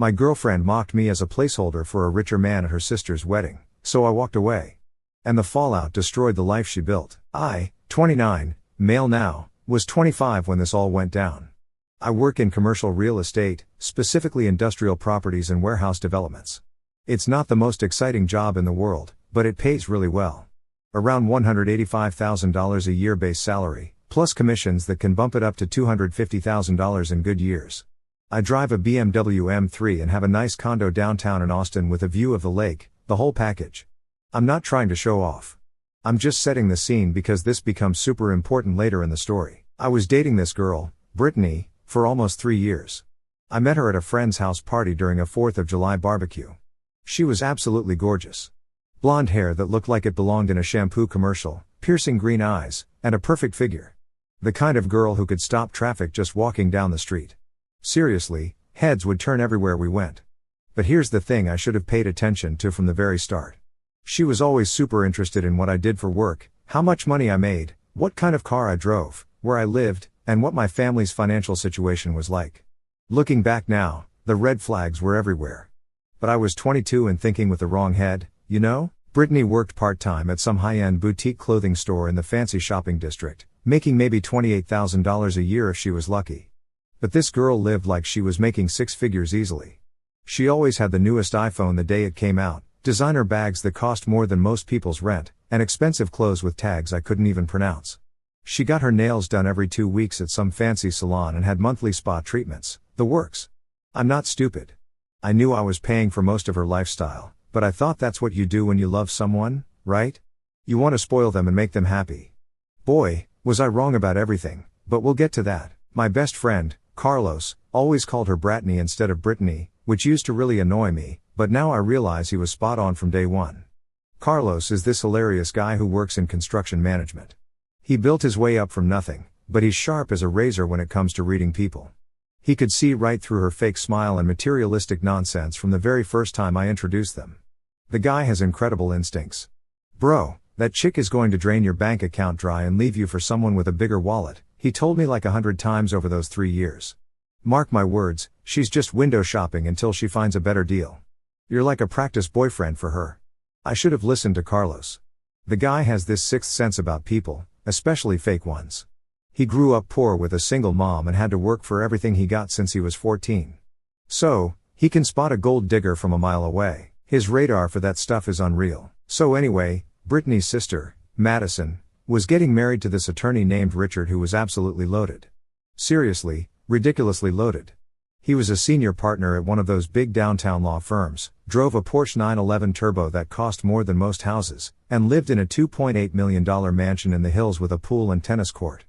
My girlfriend mocked me as a placeholder for a richer man at her sister's wedding, so I walked away. And the fallout destroyed the life she built. I, 29, male now, was 25 when this all went down. I work in commercial real estate, specifically industrial properties and warehouse developments. It's not the most exciting job in the world, but it pays really well. Around $185,000 a year base salary, plus commissions that can bump it up to $250,000 in good years. I drive a BMW M3 and have a nice condo downtown in Austin with a view of the lake, the whole package. I'm not trying to show off. I'm just setting the scene because this becomes super important later in the story. I was dating this girl, Brittany, for almost 3 years. I met her at a friend's house party during a 4th of July barbecue. She was absolutely gorgeous. Blonde hair that looked like it belonged in a shampoo commercial, piercing green eyes, and a perfect figure. The kind of girl who could stop traffic just walking down the street. Seriously, heads would turn everywhere we went. But here's the thing I should have paid attention to from the very start. She was always super interested in what I did for work, how much money I made, what kind of car I drove, where I lived, and what my family's financial situation was like. Looking back now, the red flags were everywhere. But I was 22 and thinking with the wrong head, you know? Brittany worked part-time at some high-end boutique clothing store in the fancy shopping district, making maybe $28,000 a year if she was lucky. But this girl lived like she was making 6 figures easily. She always had the newest iPhone the day it came out, designer bags that cost more than most people's rent, and expensive clothes with tags I couldn't even pronounce. She got her nails done every 2 weeks at some fancy salon and had monthly spa treatments, the works. I'm not stupid. I knew I was paying for most of her lifestyle, but I thought that's what you do when you love someone, right? You want to spoil them and make them happy. Boy, was I wrong about everything, but we'll get to that. My best friend, Carlos, always called her Bratney instead of Brittany, which used to really annoy me, but now I realize he was spot on from day one. Carlos is this hilarious guy who works in construction management. He built his way up from nothing, but he's sharp as a razor when it comes to reading people. He could see right through her fake smile and materialistic nonsense from the very first time I introduced them. The guy has incredible instincts. Bro, that chick is going to drain your bank account dry and leave you for someone with a bigger wallet, he told me like 100 times over those 3 years. Mark my words, she's just window shopping until she finds a better deal. You're like a practice boyfriend for her. I should have listened to Carlos. The guy has this sixth sense about people, especially fake ones. He grew up poor with a single mom and had to work for everything he got since he was 14. So, he can spot a gold digger from a mile away. His radar for that stuff is unreal. So anyway, Brittany's sister, Madison, was getting married to this attorney named Richard who was absolutely loaded. Seriously, ridiculously loaded. He was a senior partner at one of those big downtown law firms, drove a Porsche 911 Turbo that cost more than most houses, and lived in a $2.8 million mansion in the hills with a pool and tennis court.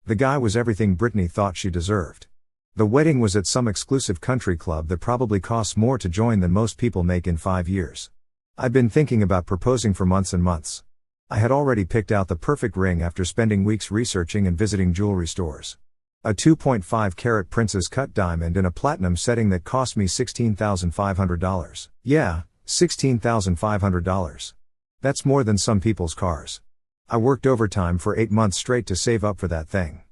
The guy was everything Brittany thought she deserved. The wedding was at some exclusive country club that probably costs more to join than most people make in 5 years. I'd been thinking about proposing for months and months. I had already picked out the perfect ring after spending weeks researching and visiting jewelry stores. A 2.5 carat princess cut diamond in a platinum setting that cost me $16,500. Yeah, $16,500. That's more than some people's cars. I worked overtime for 8 months straight to save up for that thing.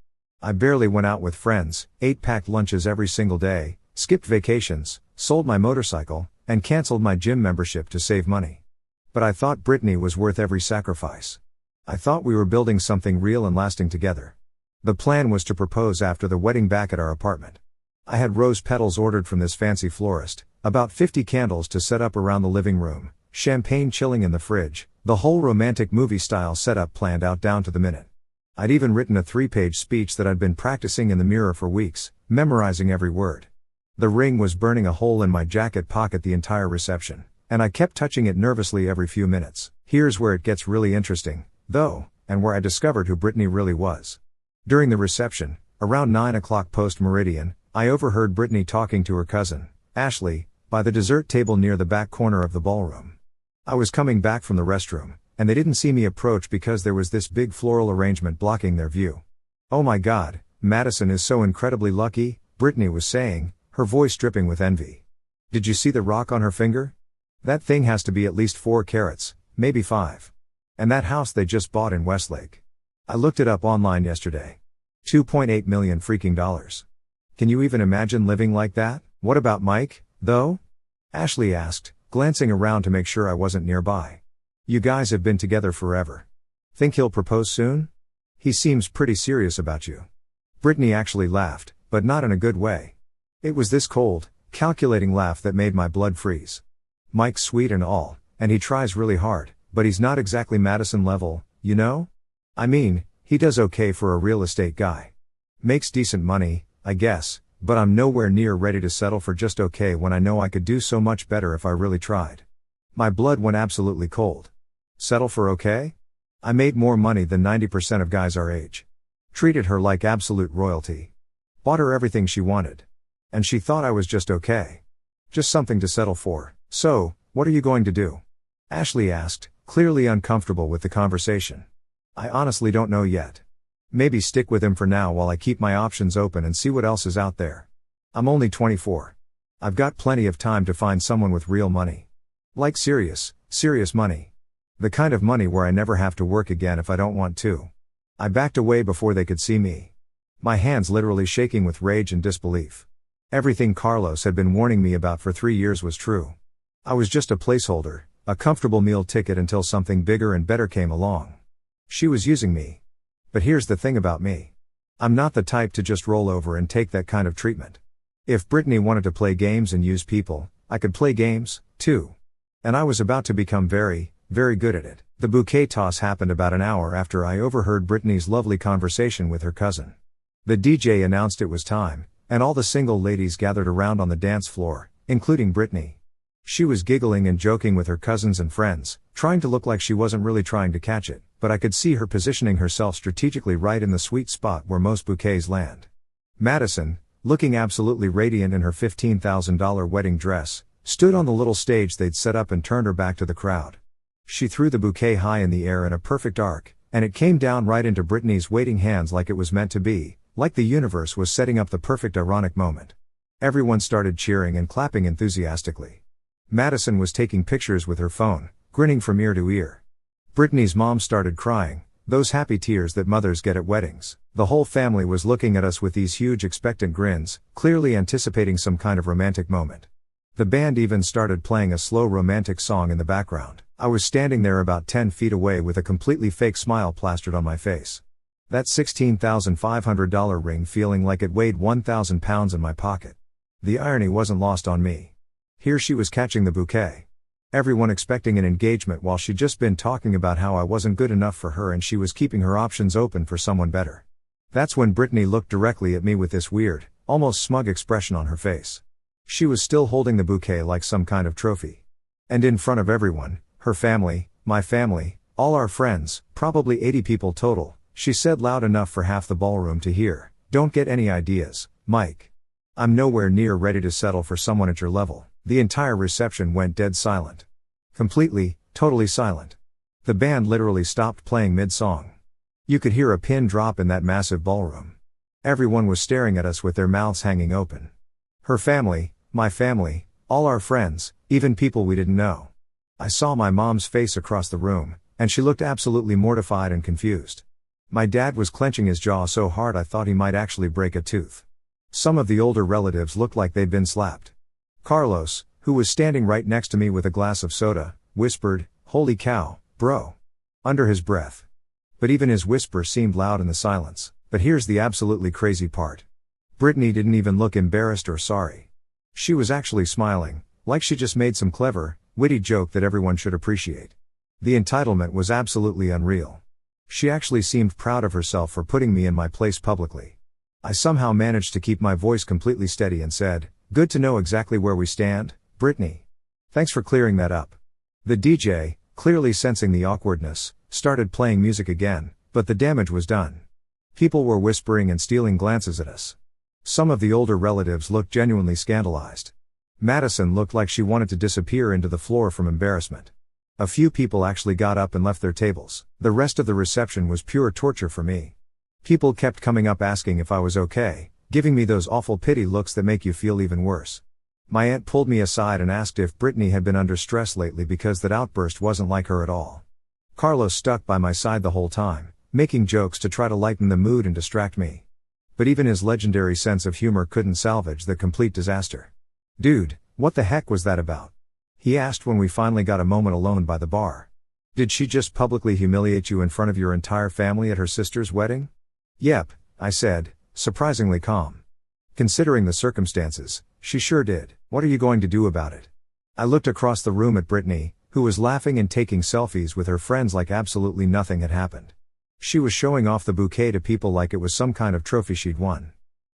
I barely went out with friends, ate packed lunches every single day, skipped vacations, sold my motorcycle, and canceled my gym membership to save money. But I thought Brittany was worth every sacrifice. I thought we were building something real and lasting together. The plan was to propose after the wedding back at our apartment. I had rose petals ordered from this fancy florist, about 50 candles to set up around the living room, champagne chilling in the fridge, the whole romantic movie-style setup planned out down to the minute. I'd even written a 3-page speech that I'd been practicing in the mirror for weeks, memorizing every word. The ring was burning a hole in my jacket pocket the entire reception, and I kept touching it nervously every few minutes. Here's where it gets really interesting, though, and where I discovered who Brittany really was. During the reception, around 9 o'clock post-meridian, I overheard Brittany talking to her cousin, Ashley, by the dessert table near the back corner of the ballroom. I was coming back from the restroom, and they didn't see me approach because there was this big floral arrangement blocking their view. Oh my God, Madison is so incredibly lucky, Brittany was saying, her voice dripping with envy. Did you see the rock on her finger? That thing has to be at least 4 carats, maybe 5. And that house they just bought in Westlake. I looked it up online yesterday. 2.8 million freaking dollars. Can you even imagine living like that? What about Mike, though? Ashley asked, glancing around to make sure I wasn't nearby. You guys have been together forever. Think he'll propose soon? He seems pretty serious about you. Brittany actually laughed, but not in a good way. It was this cold, calculating laugh that made my blood freeze. Mike's sweet and all, and he tries really hard, but he's not exactly Madison level, you know? I mean, he does okay for a real estate guy. Makes decent money, I guess, but I'm nowhere near ready to settle for just okay when I know I could do so much better if I really tried. My blood went absolutely cold. Settle for okay? I made more money than 90% of guys our age. Treated her like absolute royalty. Bought her everything she wanted. And she thought I was just okay. Just something to settle for. So, what are you going to do? Ashley asked, clearly uncomfortable with the conversation. I honestly don't know yet. Maybe stick with him for now while I keep my options open and see what else is out there. I'm only 24. I've got plenty of time to find someone with real money. Like serious money. The kind of money where I never have to work again if I don't want to. I backed away before they could see me. My hands literally shaking with rage and disbelief. Everything Carlos had been warning me about for 3 years was true. I was just a placeholder, a comfortable meal ticket until something bigger and better came along. She was using me. But here's the thing about me. I'm not the type to just roll over and take that kind of treatment. If Brittany wanted to play games and use people, I could play games, too. And I was about to become very good at it. The bouquet toss happened about an hour after I overheard Brittany's lovely conversation with her cousin. The DJ announced it was time, and all the single ladies gathered around on the dance floor, including Brittany. She was giggling and joking with her cousins and friends, trying to look like she wasn't really trying to catch it, but I could see her positioning herself strategically right in the sweet spot where most bouquets land. Madison, looking absolutely radiant in her $15,000 wedding dress, stood on the little stage they'd set up and turned her back to the crowd. She threw the bouquet high in the air in a perfect arc, and it came down right into Brittany's waiting hands like it was meant to be, like the universe was setting up the perfect ironic moment. Everyone started cheering and clapping enthusiastically. Madison was taking pictures with her phone, grinning from ear to ear. Brittany's mom started crying, those happy tears that mothers get at weddings. The whole family was looking at us with these huge expectant grins, clearly anticipating some kind of romantic moment. The band even started playing a slow romantic song in the background. I was standing there about 10 feet away with a completely fake smile plastered on my face. That $16,500 ring feeling like it weighed 1,000 pounds in my pocket. The irony wasn't lost on me. Here she was catching the bouquet. Everyone expecting an engagement while she'd just been talking about how I wasn't good enough for her and she was keeping her options open for someone better. That's when Brittany looked directly at me with this weird, almost smug expression on her face. She was still holding the bouquet like some kind of trophy. And in front of everyone, her family, my family, all our friends, probably 80 people total, she said loud enough for half the ballroom to hear, "Don't get any ideas, Mike. I'm nowhere near ready to settle for someone at your level." The entire reception went dead silent. Completely, totally silent. The band literally stopped playing mid-song. You could hear a pin drop in that massive ballroom. Everyone was staring at us with their mouths hanging open. Her family, my family, all our friends, even people we didn't know. I saw my mom's face across the room, and she looked absolutely mortified and confused. My dad was clenching his jaw so hard I thought he might actually break a tooth. Some of the older relatives looked like they'd been slapped. Carlos, who was standing right next to me with a glass of soda, whispered, "Holy cow, bro." Under his breath. But even his whisper seemed loud in the silence. But here's the absolutely crazy part. Brittany didn't even look embarrassed or sorry. She was actually smiling, like she just made some clever, witty joke that everyone should appreciate. The entitlement was absolutely unreal. She actually seemed proud of herself for putting me in my place publicly. I somehow managed to keep my voice completely steady and said, "Good to know exactly where we stand, Brittany. Thanks for clearing that up." The DJ, clearly sensing the awkwardness, started playing music again, but the damage was done. People were whispering and stealing glances at us. Some of the older relatives looked genuinely scandalized. Madison looked like she wanted to disappear into the floor from embarrassment. A few people actually got up and left their tables. The rest of the reception was pure torture for me. People kept coming up asking if I was okay, giving me those awful pity looks that make you feel even worse. My aunt pulled me aside and asked if Brittany had been under stress lately because that outburst wasn't like her at all. Carlos stuck by my side the whole time, making jokes to try to lighten the mood and distract me. But even his legendary sense of humor couldn't salvage the complete disaster. "Dude, What the heck was that about? He asked when we finally got a moment alone by the bar. Did she just publicly humiliate you in front of your entire family at her sister's wedding? Yep, I said, surprisingly calm. Considering the circumstances, she sure did. What are you going to do about it? I looked across the room at Brittany, who was laughing and taking selfies with her friends like absolutely nothing had happened. She was showing off the bouquet to people like it was some kind of trophy she'd won.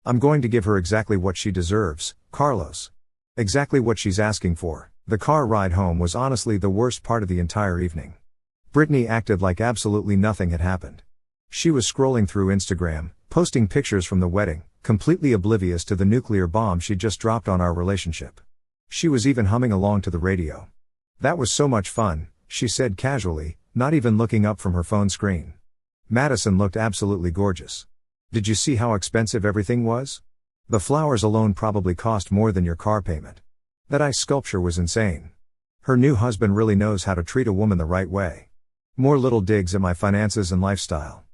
I'm going to give her exactly what she deserves, Carlos. Exactly what she's asking for. The car ride home was honestly the worst part of the entire evening. Brittany acted like absolutely nothing had happened. She was scrolling through Instagram, posting pictures from the wedding, completely oblivious to the nuclear bomb she'd just dropped on our relationship. She was even humming along to the radio. That was so much fun, she said casually, not even looking up from her phone screen. Madison looked absolutely gorgeous. Did you see how expensive everything was? The flowers alone probably cost more than your car payment. That ice sculpture was insane. Her new husband really knows how to treat a woman the right way. More little digs at my finances and lifestyle.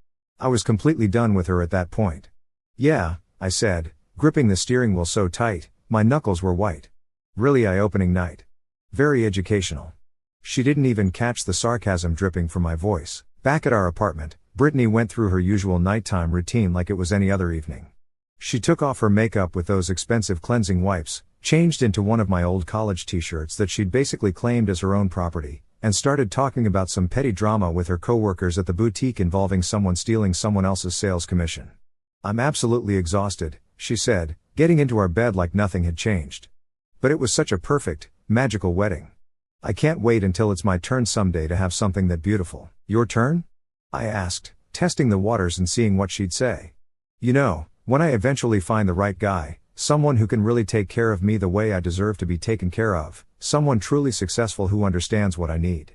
I was completely done with her at that point. Yeah, I said, gripping the steering wheel so tight, my knuckles were white. Really eye-opening night. Very educational. She didn't even catch the sarcasm dripping from my voice. Back at our apartment, Brittany went through her usual nighttime routine like it was any other evening. She took off her makeup with those expensive cleansing wipes, changed into one of my old college t-shirts that she'd basically claimed as her own property, and started talking about some petty drama with her coworkers at the boutique involving someone stealing someone else's sales commission. I'm absolutely exhausted, she said, getting into our bed like nothing had changed. But it was such a perfect, magical wedding. I can't wait until it's my turn someday to have something that beautiful. Your turn? I asked, testing the waters and seeing what she'd say. You know, when I eventually find the right guy, someone who can really take care of me the way I deserve to be taken care of, someone truly successful who understands what I need.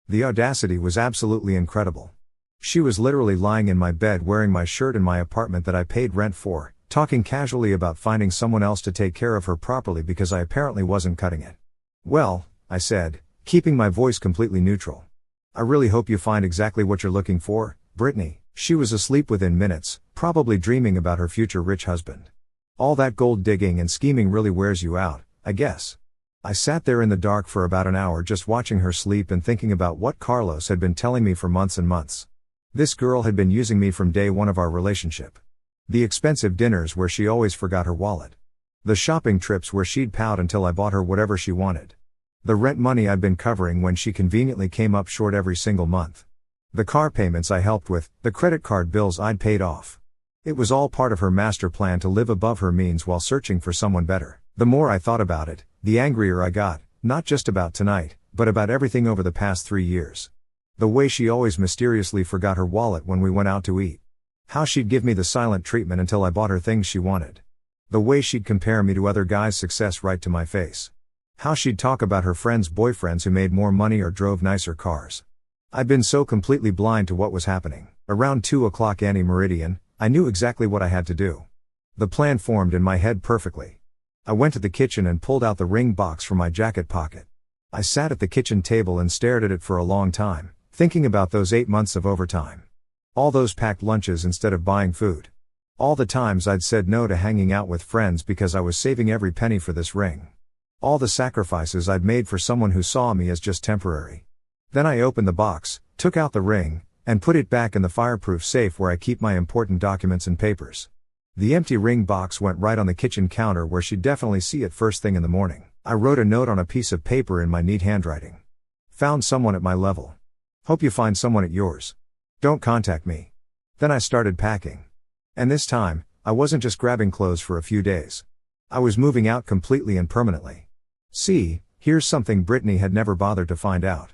The audacity was absolutely incredible. She was literally lying in my bed wearing my shirt in my apartment that I paid rent for, talking casually about finding someone else to take care of her properly because I apparently wasn't cutting it. Well, I said, keeping my voice completely neutral. I really hope you find exactly what you're looking for, Brittany. She was asleep within minutes, probably dreaming about her future rich husband. All that gold digging and scheming really wears you out, I guess. I sat there in the dark for about an hour just watching her sleep and thinking about what Carlos had been telling me for months and months. This girl had been using me from day one of our relationship. The expensive dinners where she always forgot her wallet. The shopping trips where she'd pout until I bought her whatever she wanted. The rent money I'd been covering when she conveniently came up short every single month. The car payments I helped with, the credit card bills I'd paid off. It was all part of her master plan to live above her means while searching for someone better. The more I thought about it, the angrier I got, not just about tonight, but about everything over the past 3 years. The way she always mysteriously forgot her wallet when we went out to eat. How she'd give me the silent treatment until I bought her things she wanted. The way she'd compare me to other guys' success right to my face. How she'd talk about her friends' boyfriends who made more money or drove nicer cars. I'd been so completely blind to what was happening. Around 2 o'clock Meridian, I knew exactly what I had to do. The plan formed in my head perfectly. I went to the kitchen and pulled out the ring box from my jacket pocket. I sat at the kitchen table and stared at it for a long time, thinking about those 8 months of overtime. All those packed lunches instead of buying food. All the times I'd said no to hanging out with friends because I was saving every penny for this ring. All the sacrifices I'd made for someone who saw me as just temporary. Then I opened the box, took out the ring, and put it back in the fireproof safe where I keep my important documents and papers. The empty ring box went right on the kitchen counter where she'd definitely see it first thing in the morning. I wrote a note on a piece of paper in my neat handwriting. Found someone at my level. Hope you find someone at yours. Don't contact me. Then I started packing. And this time, I wasn't just grabbing clothes for a few days. I was moving out completely and permanently. See, here's something Brittany had never bothered to find out.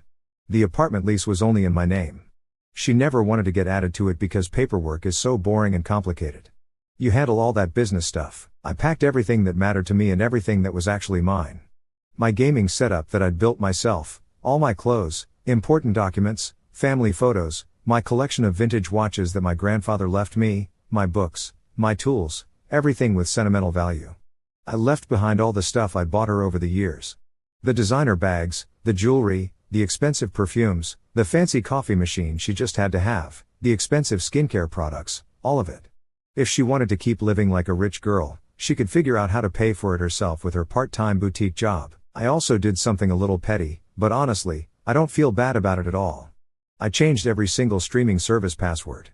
The apartment lease was only in my name. She never wanted to get added to it because paperwork is so boring and complicated. You handle all that business stuff. I packed everything that mattered to me and everything that was actually mine. My gaming setup that I'd built myself, all my clothes, important documents, family photos, my collection of vintage watches that my grandfather left me, my books, my tools, everything with sentimental value. I left behind all the stuff I'd bought her over the years. The designer bags, the jewelry, the expensive perfumes, the fancy coffee machine she just had to have, the expensive skincare products, all of it. If she wanted to keep living like a rich girl, she could figure out how to pay for it herself with her part-time boutique job. I also did something a little petty, but honestly, I don't feel bad about it at all. I changed every single streaming service password.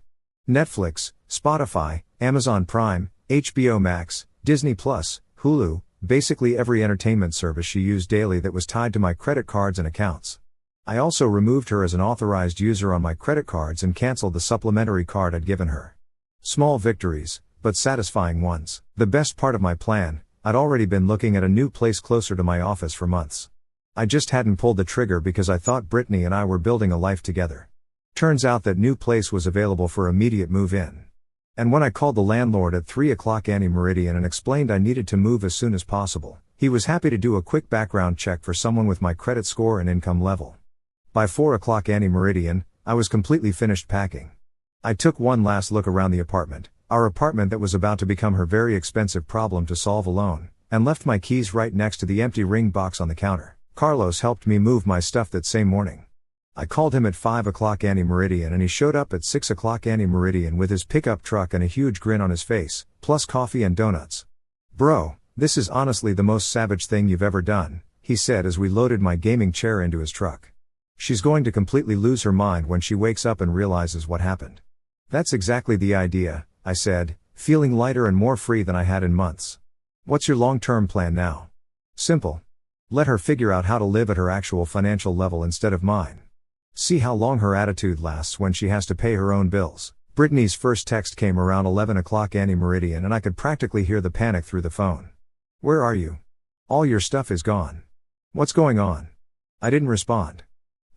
Netflix, Spotify, Amazon Prime, HBO Max, Disney Plus, Hulu, basically every entertainment service she used daily that was tied to my credit cards and accounts. I also removed her as an authorized user on my credit cards and canceled the supplementary card I'd given her. Small victories, but satisfying ones. The best part of my plan, I'd already been looking at a new place closer to my office for months. I just hadn't pulled the trigger because I thought Brittany and I were building a life together. Turns out that new place was available for immediate move-in. And when I called the landlord at 3 o'clock ante-meridian and explained I needed to move as soon as possible, he was happy to do a quick background check for someone with my credit score and income level. By 4 o'clock ante-meridian, I was completely finished packing. I took one last look around the apartment, our apartment that was about to become her very expensive problem to solve alone, and left my keys right next to the empty ring box on the counter. Carlos helped me move my stuff that same morning. I called him at 5 o'clock ante-meridian and he showed up at 6 o'clock ante-meridian with his pickup truck and a huge grin on his face, plus coffee and donuts. "Bro, this is honestly the most savage thing you've ever done," he said as we loaded my gaming chair into his truck. "She's going to completely lose her mind when she wakes up and realizes what happened." "That's exactly the idea," I said, feeling lighter and more free than I had in months. "What's your long-term plan now?" "Simple. Let her figure out how to live at her actual financial level instead of mine. See how long her attitude lasts when she has to pay her own bills." Brittany's first text came around 11 o'clock ante-meridian and I could practically hear the panic through the phone. "Where are you? All your stuff is gone. What's going on?" I didn't respond.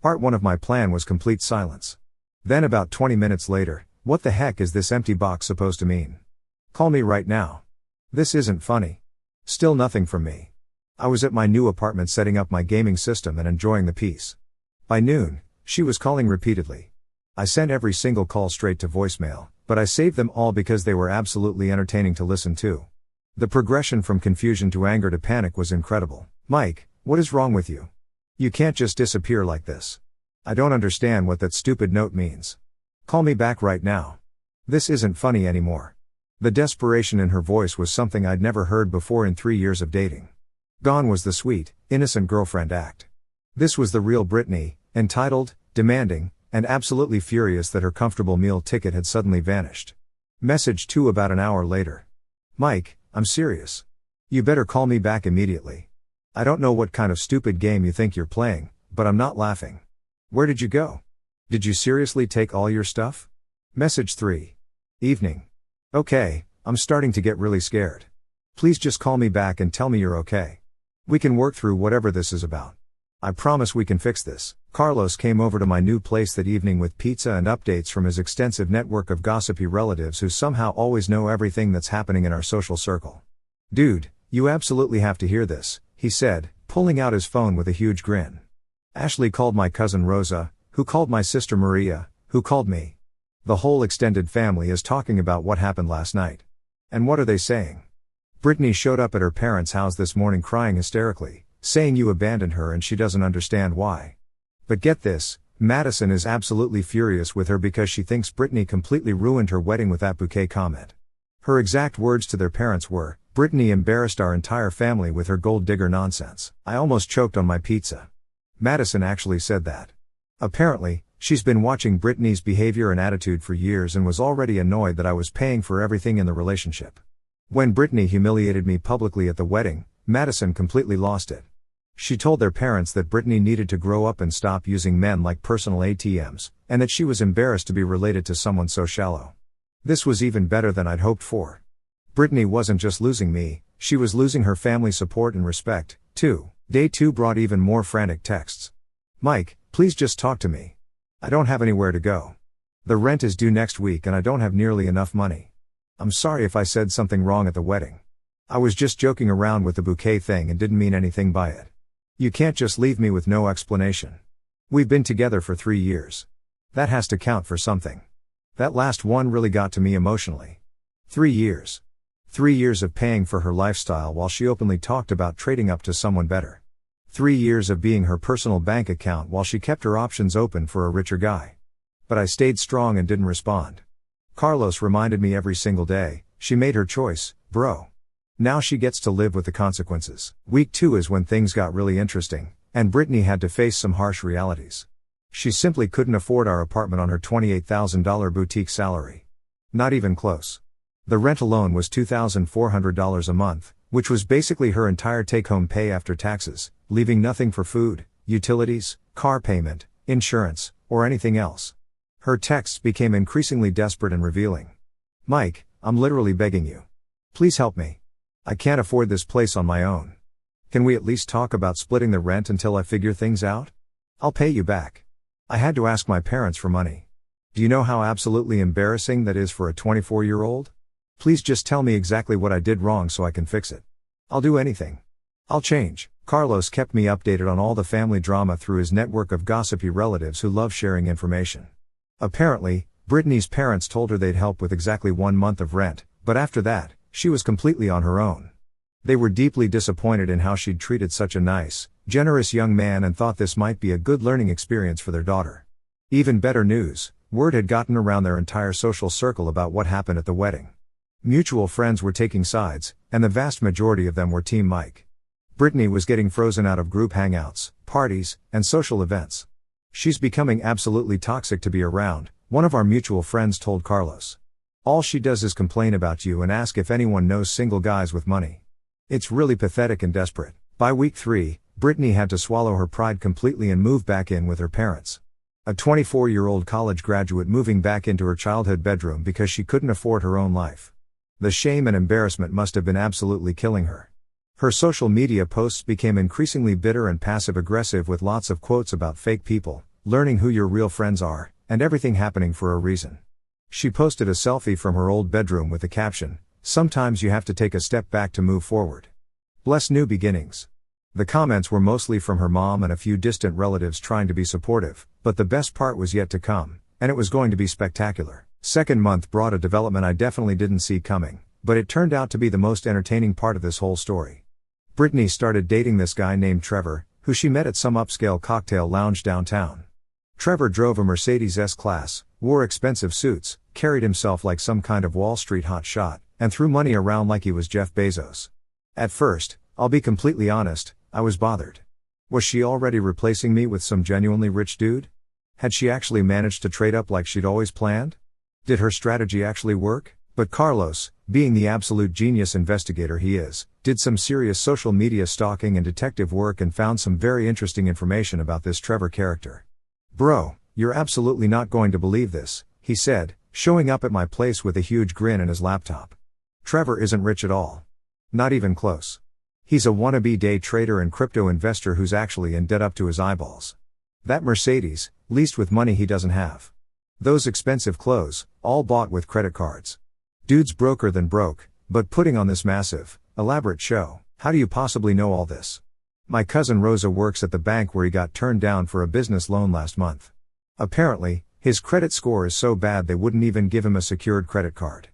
Part 1 of my plan was complete silence. Then about 20 minutes later, "What the heck is this empty box supposed to mean? Call me right now. This isn't funny." Still nothing from me. I was at my new apartment setting up my gaming system and enjoying the peace. By noon, she was calling repeatedly. I sent every single call straight to voicemail, but I saved them all because they were absolutely entertaining to listen to. The progression from confusion to anger to panic was incredible. "Mike, what is wrong with you? You can't just disappear like this. I don't understand what that stupid note means. Call me back right now. This isn't funny anymore." The desperation in her voice was something I'd never heard before in 3 years of dating. Gone was the sweet, innocent girlfriend act. This was the real Brittany, entitled, demanding, and absolutely furious that her comfortable meal ticket had suddenly vanished. Message 2 about an hour later. "Mike, I'm serious. You better call me back immediately. I don't know what kind of stupid game you think you're playing, but I'm not laughing. Where did you go? Did you seriously take all your stuff?" Message 3. Evening. "Okay, I'm starting to get really scared. Please just call me back and tell me you're okay. We can work through whatever this is about. I promise we can fix this." Carlos came over to my new place that evening with pizza and updates from his extensive network of gossipy relatives who somehow always know everything that's happening in our social circle. "Dude, you absolutely have to hear this," he said, pulling out his phone with a huge grin. "Ashley called my cousin Rosa, who called my sister Maria, who called me. The whole extended family is talking about what happened last night. And what are they saying? Brittany showed up at her parents' house this morning crying hysterically, saying you abandoned her and she doesn't understand why. But get this, Madison is absolutely furious with her because she thinks Brittany completely ruined her wedding with that bouquet comment. Her exact words to their parents were, 'Brittany embarrassed our entire family with her gold digger nonsense.'" I almost choked on my pizza. Madison actually said that. Apparently, she's been watching Brittany's behavior and attitude for years and was already annoyed that I was paying for everything in the relationship. When Brittany humiliated me publicly at the wedding, Madison completely lost it. She told their parents that Brittany needed to grow up and stop using men like personal ATMs, and that she was embarrassed to be related to someone so shallow. This was even better than I'd hoped for. Brittany wasn't just losing me, she was losing her family support and respect, too. Day 2 brought even more frantic texts. "Mike, please just talk to me. I don't have anywhere to go. The rent is due next week and I don't have nearly enough money. I'm sorry if I said something wrong at the wedding. I was just joking around with the bouquet thing and didn't mean anything by it. You can't just leave me with no explanation. We've been together for 3 years. That has to count for something." That last one really got to me emotionally. 3 years. 3 years of paying for her lifestyle while she openly talked about trading up to someone better. 3 years of being her personal bank account while she kept her options open for a richer guy. But I stayed strong and didn't respond. Carlos reminded me every single day, "She made her choice, bro. Now she gets to live with the consequences. Week 2 is when things got really interesting, and Brittany had to face some harsh realities. She simply couldn't afford our apartment on her $28,000 boutique salary. Not even close. The rent alone was $2,400 a month, which was basically her entire take-home pay after taxes, leaving nothing for food, utilities, car payment, insurance, or anything else. Her texts became increasingly desperate and revealing. "Mike, I'm literally begging you. Please help me. I can't afford this place on my own. Can we at least talk about splitting the rent until I figure things out? I'll pay you back. I had to ask my parents for money. Do you know how absolutely embarrassing that is for a 24-year-old? Please just tell me exactly what I did wrong so I can fix it. I'll do anything. I'll change." Carlos kept me updated on all the family drama through his network of gossipy relatives who love sharing information. Apparently, Brittany's parents told her they'd help with exactly 1 month of rent, but after that, she was completely on her own. They were deeply disappointed in how she'd treated such a nice, generous young man and thought this might be a good learning experience for their daughter. Even better news, word had gotten around their entire social circle about what happened at the wedding. Mutual friends were taking sides, and the vast majority of them were Team Mike. Brittany was getting frozen out of group hangouts, parties, and social events. "She's becoming absolutely toxic to be around," one of our mutual friends told Carlos. "All she does is complain about you and ask if anyone knows single guys with money. It's really pathetic and desperate." By week 3, Brittany had to swallow her pride completely and move back in with her parents. A 24-year-old college graduate moving back into her childhood bedroom because she couldn't afford her own life. The shame and embarrassment must have been absolutely killing her. Her social media posts became increasingly bitter and passive-aggressive with lots of quotes about fake people, learning who your real friends are, and everything happening for a reason. She posted a selfie from her old bedroom with the caption, "Sometimes you have to take a step back to move forward. Bless new beginnings." The comments were mostly from her mom and a few distant relatives trying to be supportive, but the best part was yet to come, and it was going to be spectacular. Second month brought a development I definitely didn't see coming, but it turned out to be the most entertaining part of this whole story. Brittany started dating this guy named Trevor, who she met at some upscale cocktail lounge downtown. Trevor drove a Mercedes S-Class, wore expensive suits, carried himself like some kind of Wall Street hotshot, and threw money around like he was Jeff Bezos. At first, I'll be completely honest, I was bothered. Was she already replacing me with some genuinely rich dude? Had she actually managed to trade up like she'd always planned? Did her strategy actually work? But Carlos, being the absolute genius investigator he is, did some serious social media stalking and detective work and found some very interesting information about this Trevor character. "Bro, you're absolutely not going to believe this," he said, showing up at my place with a huge grin and his laptop. "Trevor isn't rich at all. Not even close. He's a wannabe day trader and crypto investor who's actually in debt up to his eyeballs. That Mercedes, leased with money he doesn't have. Those expensive clothes, all bought with credit cards. Dude's broker than broke, but putting on this massive, elaborate show. How do you possibly know all this? My cousin Rosa works at the bank where he got turned down for a business loan last month. Apparently, his credit score is so bad they wouldn't even give him a secured credit card.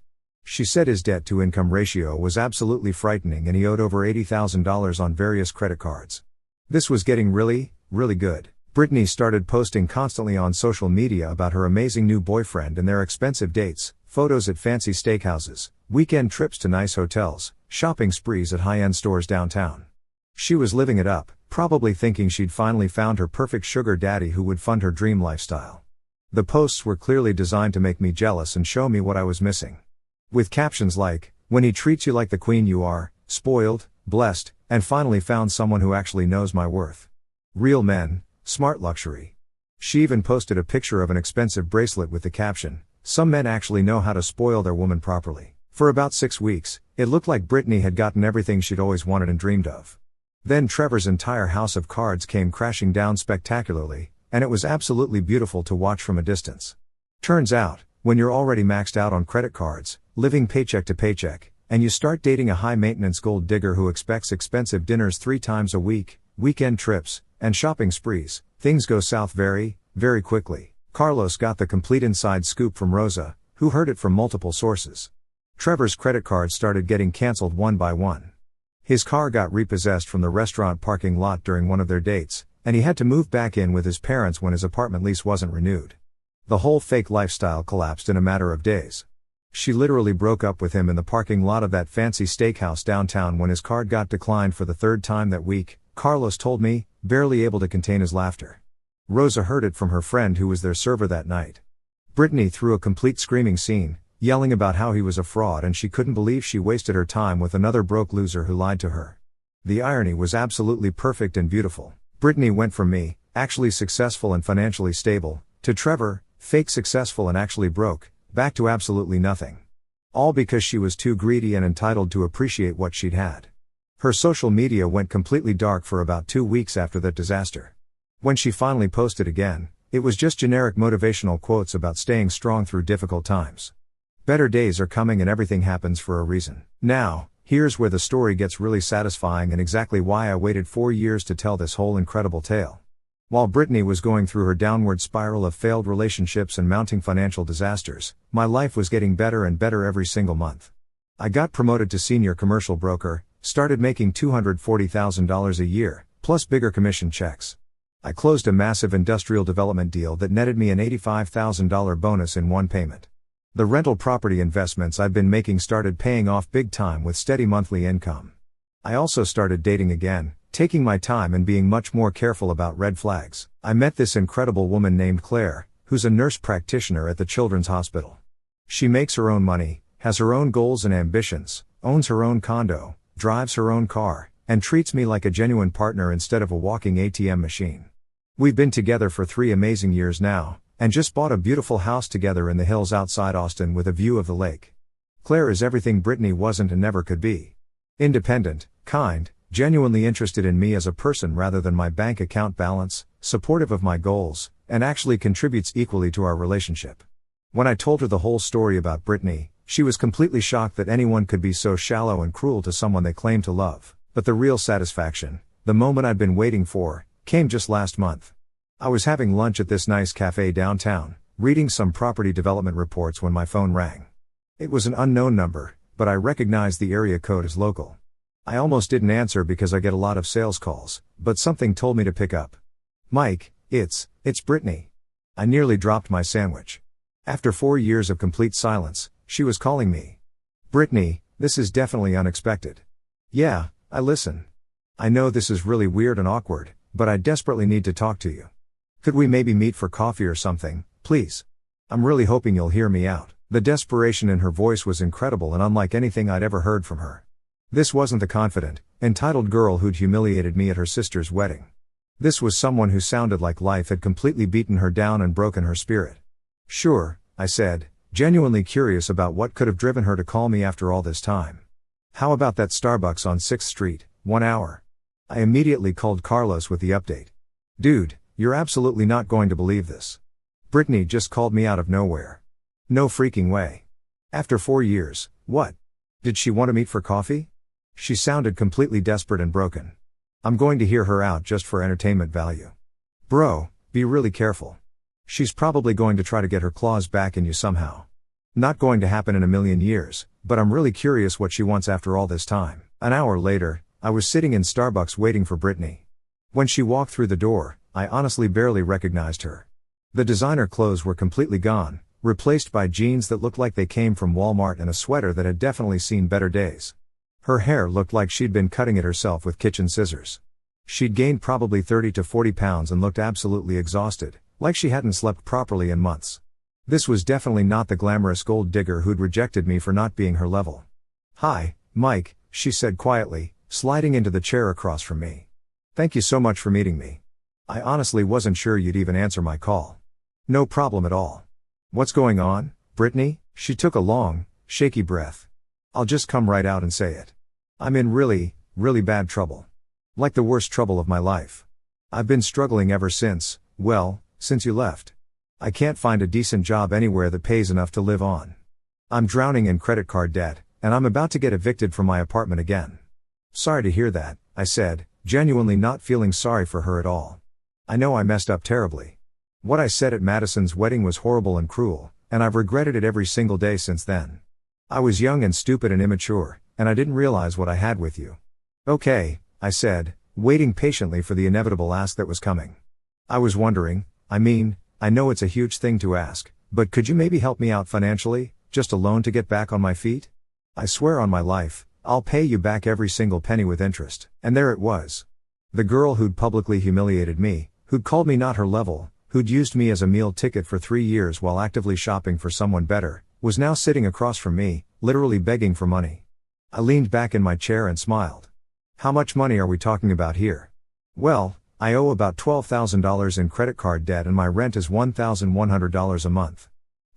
She said his debt-to-income ratio was absolutely frightening and he owed over $80,000 on various credit cards. This was getting really, really good. Brittany started posting constantly on social media about her amazing new boyfriend and their expensive dates, photos at fancy steakhouses, weekend trips to nice hotels, shopping sprees at high-end stores downtown. She was living it up, probably thinking she'd finally found her perfect sugar daddy who would fund her dream lifestyle. The posts were clearly designed to make me jealous and show me what I was missing. With captions like, "When he treats you like the queen you are, spoiled, blessed, and finally found someone who actually knows my worth. Real men, smart luxury." She even posted a picture of an expensive bracelet with the caption, "Some men actually know how to spoil their woman properly." For about 6 weeks, it looked like Brittany had gotten everything she'd always wanted and dreamed of. Then Trevor's entire house of cards came crashing down spectacularly, and it was absolutely beautiful to watch from a distance. Turns out, when you're already maxed out on credit cards, living paycheck to paycheck, and you start dating a high-maintenance gold digger who expects expensive dinners 3 times a week, weekend trips, and shopping sprees, things go south very, very quickly. Carlos got the complete inside scoop from Rosa, who heard it from multiple sources. Trevor's credit cards started getting canceled one by one. His car got repossessed from the restaurant parking lot during one of their dates, and he had to move back in with his parents when his apartment lease wasn't renewed. The whole fake lifestyle collapsed in a matter of days. She literally broke up with him in the parking lot of that fancy steakhouse downtown when his card got declined for the third time that week, Carlos told me, barely able to contain his laughter. Rosa heard it from her friend who was their server that night. Brittany threw a complete screaming scene, yelling about how he was a fraud and she couldn't believe she wasted her time with another broke loser who lied to her. The irony was absolutely perfect and beautiful. Brittany went from me, actually successful and financially stable, to Trevor, fake successful and actually broke, back to absolutely nothing. All because she was too greedy and entitled to appreciate what she'd had. Her social media went completely dark for about 2 weeks after that disaster. When she finally posted again, it was just generic motivational quotes about staying strong through difficult times. Better days are coming and everything happens for a reason. Now, here's where the story gets really satisfying and exactly why I waited 4 years to tell this whole incredible tale. While Brittany was going through her downward spiral of failed relationships and mounting financial disasters, my life was getting better and better every single month. I got promoted to senior commercial broker, started making $240,000 a year, plus bigger commission checks. I closed a massive industrial development deal that netted me an $85,000 bonus in one payment. The rental property investments I'd been making started paying off big time with steady monthly income. I also started dating again, taking my time and being much more careful about red flags. I met this incredible woman named Claire, who's a nurse practitioner at the Children's Hospital. She makes her own money, has her own goals and ambitions, owns her own condo, drives her own car, and treats me like a genuine partner instead of a walking ATM machine. We've been together for 3 amazing years now, and just bought a beautiful house together in the hills outside Austin with a view of the lake. Claire is everything Brittany wasn't and never could be. Independent, kind, genuinely interested in me as a person rather than my bank account balance, supportive of my goals, and actually contributes equally to our relationship. When I told her the whole story about Brittany, she was completely shocked that anyone could be so shallow and cruel to someone they claimed to love. But the real satisfaction, the moment I'd been waiting for, came just last month. I was having lunch at this nice cafe downtown, reading some property development reports when my phone rang. It was an unknown number, but I recognized the area code as local. I almost didn't answer because I get a lot of sales calls, but something told me to pick up. Mike, it's Brittany. I nearly dropped my sandwich. After 4 years of complete silence, she was calling me. Brittany, this is definitely unexpected. Yeah, I listen. I know this is really weird and awkward, but I desperately need to talk to you. Could we maybe meet for coffee or something, please? I'm really hoping you'll hear me out. The desperation in her voice was incredible and unlike anything I'd ever heard from her. This wasn't the confident, entitled girl who'd humiliated me at her sister's wedding. This was someone who sounded like life had completely beaten her down and broken her spirit. Sure, I said, genuinely curious about what could have driven her to call me after all this time. How about that Starbucks on 6th Street, 1 hour? I immediately called Carlos with the update. Dude, you're absolutely not going to believe this. Brittany just called me out of nowhere. No freaking way. After 4 years, what? Did she want to meet for coffee? She sounded completely desperate and broken. I'm going to hear her out just for entertainment value. Bro, be really careful. She's probably going to try to get her claws back in you somehow. Not going to happen in a million years, but I'm really curious what she wants after all this time. An hour later, I was sitting in Starbucks waiting for Brittany. When she walked through the door, I honestly barely recognized her. The designer clothes were completely gone, replaced by jeans that looked like they came from Walmart and a sweater that had definitely seen better days. Her hair looked like she'd been cutting it herself with kitchen scissors. She'd gained probably 30 to 40 pounds and looked absolutely exhausted, like she hadn't slept properly in months. This was definitely not the glamorous gold digger who'd rejected me for not being her level. Hi, Mike, she said quietly, sliding into the chair across from me. Thank you so much for meeting me. I honestly wasn't sure you'd even answer my call. No problem at all. What's going on, Brittany? She took a long, shaky breath. I'll just come right out and say it. I'm in really, really bad trouble. Like the worst trouble of my life. I've been struggling ever since you left. I can't find a decent job anywhere that pays enough to live on. I'm drowning in credit card debt, and I'm about to get evicted from my apartment again. Sorry to hear that, I said, genuinely not feeling sorry for her at all. I know I messed up terribly. What I said at Madison's wedding was horrible and cruel, and I've regretted it every single day since then. I was young and stupid and immature, and I didn't realize what I had with you. Okay, I said, waiting patiently for the inevitable ask that was coming. I was wondering, I know it's a huge thing to ask, but could you maybe help me out financially, just a loan to get back on my feet? I swear on my life, I'll pay you back every single penny with interest. And there it was. The girl who'd publicly humiliated me, who'd called me not her level, who'd used me as a meal ticket for 3 years while actively shopping for someone better, was now sitting across from me, literally begging for money. I leaned back in my chair and smiled. How much money are we talking about here? Well, I owe about $12,000 in credit card debt and my rent is $1,100 a month.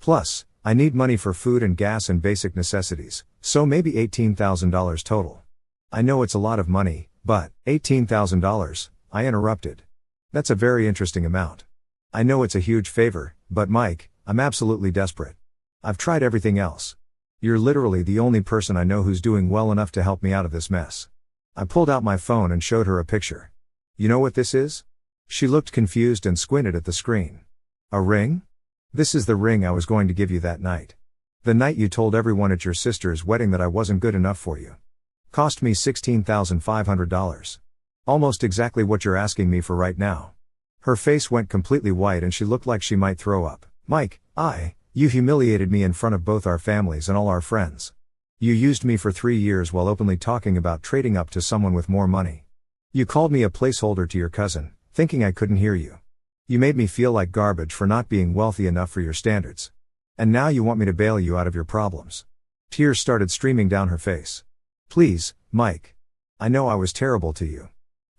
Plus, I need money for food and gas and basic necessities, so maybe $18,000 total. I know it's a lot of money, but $18,000, I interrupted. That's a very interesting amount. I know it's a huge favor, but Mike, I'm absolutely desperate. I've tried everything else. You're literally the only person I know who's doing well enough to help me out of this mess. I pulled out my phone and showed her a picture. You know what this is? She looked confused and squinted at the screen. A ring? This is the ring I was going to give you that night. The night you told everyone at your sister's wedding that I wasn't good enough for you. Cost me $16,500. Almost exactly what you're asking me for right now. Her face went completely white and she looked like she might throw up. Mike, you humiliated me in front of both our families and all our friends. You used me for 3 years while openly talking about trading up to someone with more money. You called me a placeholder to your cousin, thinking I couldn't hear you. You made me feel like garbage for not being wealthy enough for your standards. And now you want me to bail you out of your problems. Tears started streaming down her face. Please, Mike. I know I was terrible to you.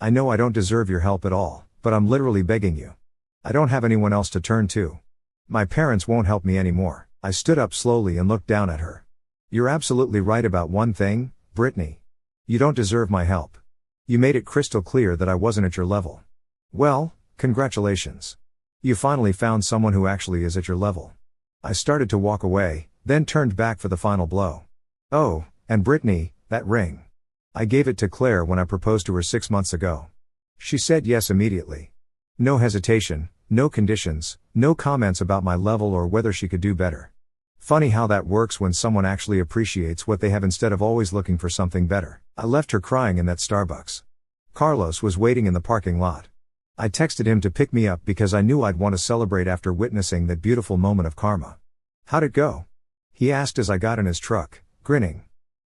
I know I don't deserve your help at all, but I'm literally begging you. I don't have anyone else to turn to. My parents won't help me anymore. I stood up slowly and looked down at her. You're absolutely right about one thing, Brittany. You don't deserve my help. You made it crystal clear that I wasn't at your level. Well, congratulations. You finally found someone who actually is at your level. I started to walk away, then turned back for the final blow. Oh, and Brittany, that ring. I gave it to Claire when I proposed to her 6 months ago. She said yes immediately. No hesitation, no conditions, no comments about my level or whether she could do better. Funny how that works when someone actually appreciates what they have instead of always looking for something better. I left her crying in that Starbucks. Carlos was waiting in the parking lot. I texted him to pick me up because I knew I'd want to celebrate after witnessing that beautiful moment of karma. How'd it go? He asked as I got in his truck, grinning.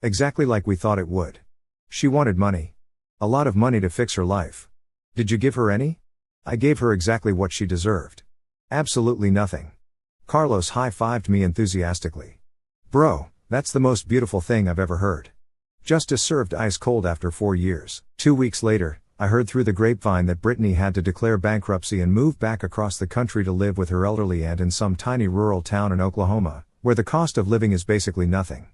Exactly like we thought it would. She wanted money. A lot of money to fix her life. Did you give her any? I gave her exactly what she deserved. Absolutely nothing. Carlos high-fived me enthusiastically. Bro, that's the most beautiful thing I've ever heard. Justice served ice cold after 4 years. 2 weeks later, I heard through the grapevine that Brittany had to declare bankruptcy and move back across the country to live with her elderly aunt in some tiny rural town in Oklahoma, where the cost of living is basically nothing.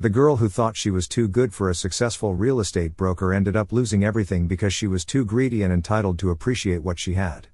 The girl who thought she was too good for a successful real estate broker ended up losing everything because she was too greedy and entitled to appreciate what she had.